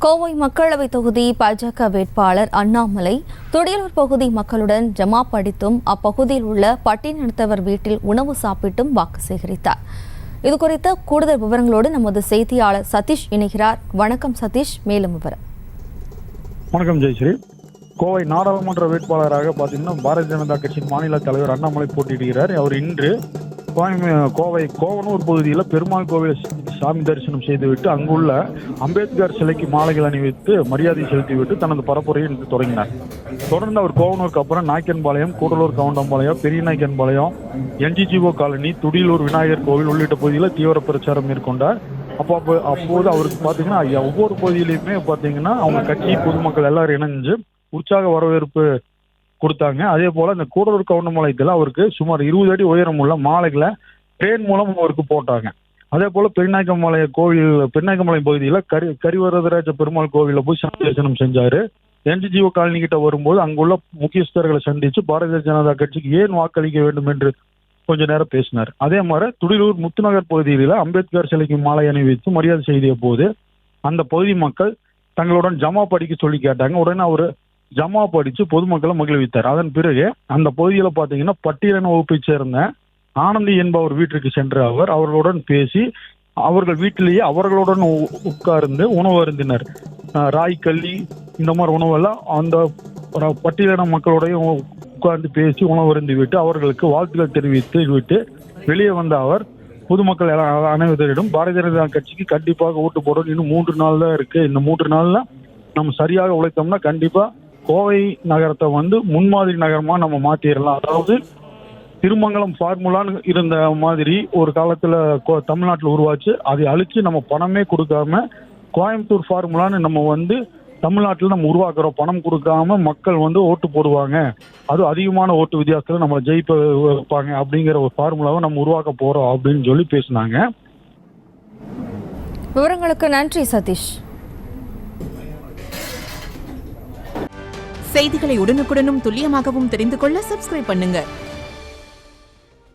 கோவை மக்களவை தொகுதி பாஜக வேட்பாளர் அண்ணாமலை துடியலூர் பகுதி மக்களுடன் ஜமாப் அடித்தும் அப்பகுதியில் உள்ள பட்டியலினத்தவர் வீட்டில் உணவு சாப்பிட்டும் வாக்கு சேகரித்தார். இதுகுறித்த கூடுதல் விவரங்களோடு நமது செய்தியாளர் சதீஷ் இணைகிறார். வணக்கம் சதீஷ், மேலும் விவரம். வணக்கம் ஜெயஸ்ரீ. கோவை நாடாளுமன்ற வேட்பாளராக பார்த்தீங்கன்னா பாரதிய ஜனதா கட்சியின் மாநில தலைவர் அண்ணாமலை போட்டியிடுகிறார். அவர் இன்று கோவை கோவனூர் பகுதியில் பெருமாள் கோவில் சாமி தரிசனம் செய்துவிட்டு அங்குள்ள அம்பேத்கர் சிலைக்கு மாலைகள் அணிவித்து மரியாதை செலுத்திவிட்டு தனது பரப்புரையை இன்று தொடங்கினார். தொடர்ந்து அவர் கோவனூருக்கு அப்புறம் நாய்க்கன்பாளையம், கூடலூர் கவுண்டம்பாளையம், பெரிய நாய்க்கன்பாளையம், NGGO காலனி, துடியலூர் விநாயகர் கோவில் உள்ளிட்ட பகுதியில் தீவிர பிரச்சாரம் மேற்கொண்டார். அப்போது அவருக்கு பார்த்தீங்கன்னா ஒவ்வொரு பகுதியிலையுமே பார்த்தீங்கன்னா அவங்க கட்சி பொதுமக்கள் எல்லாரும் இணைஞ்சு உற்சாக வரவேற்பு கொடுத்தாங்க. அதே போல இந்த கூடலூர் கவுண்டம்பாளையத்தில் அவருக்கு சுமார் 20 அடி உயரம் உள்ள மாலைகளை ட்ரெயின் மூலம் அவருக்கு போட்டாங்க. அதே போல பெருநாயக்கம்பாளையம் பகுதியில் கரிவரதராஜ பெருமாள் கோவிலில் போய் சாமி தரிசனம் செஞ்சாரு. NGGO காலனி கிட்ட வரும்போது அங்குள்ள முக்கியஸ்தர்களை சந்திச்சு பாரதிய ஜனதா கட்சிக்கு ஏன் வாக்களிக்க வேண்டும் என்று கொஞ்ச நேரம் பேசினார். அதே மாதிரி துடிலூர் முத்துநகர் பகுதியில் அம்பேத்கர் சிலைக்கு மாலை அணிவித்து மரியாதை செய்த போது அந்த பகுதி மக்கள் தங்களுடன் ஜமாப் அடிக்க சொல்லி கேட்டாங்க. உடனே அவர் ஜமாப் அடிச்சு பொதுமக்களை மகிழ்வித்தார். அதன் பிறகு அந்த பகுதியில் பார்த்தீங்கன்னா பட்டியலின வகுப்பை சேர்ந்த ஆனந்தி என்பவர் வீட்டிற்கு சென்று அவர்களுடன் பேசி அவர்கள் வீட்டிலேயே அவர்களுடன் உட்கார்ந்து உணவு அருந்தினர். ராய்கல்லி இந்த மாதிரி உணவெல்லாம் அந்த பட்டியலின மக்களுடைய உட்கார்ந்து பேசி உணவு அருந்தி விட்டு அவர்களுக்கு வாழ்த்துக்கள் தெரிவித்து விட்டு வெளியே வந்த அவர் பொதுமக்கள் அனைவரிடம் பாரதிய ஜனதா கட்சிக்கு கண்டிப்பாக ஓட்டு போடணும். இன்னும் 3 நாள் தான் இருக்கு. இந்த 3 நாள்ல நம்ம சரியாக உழைத்தோம்னா கண்டிப்பா கோவை நகரத்தை முன்மாதிரி நகரமா நம்ம மாத்திரலாம். அதாவது திருமங்கலம் ஃபார்முலான்னு இருந்த மாதிரி ஒரு காலத்துல தமிழ்நாட்டில் உருவாச்சு. அதை அழிச்சு நம்ம பணமே கொடுக்காம கோயம்புத்தூர் ஃபார்முலான்னு நம்ம தமிழ்நாட்டில் நம்ம உருவாக்குறோம். பணம் கொடுக்காம மக்கள் ஓட்டு போடுவாங்க, அது அதிகமான ஓட்டு வித்தியாசத்தில் நம்மளை ஜெயிப்ப வைப்பாங்க அப்படிங்கிற ஒரு ஃபார்முலாவை நம்ம உருவாக்க போறோம் அப்படின்னு சொல்லி பேசினாங்க. விவரங்களுக்கு நன்றி சதீஷ். செய்திகளை உடனுக்குடனும் துல்லியமாகவும் தெரிந்து கொள்ள சப்ஸ்கிரைப் பண்ணுங்க.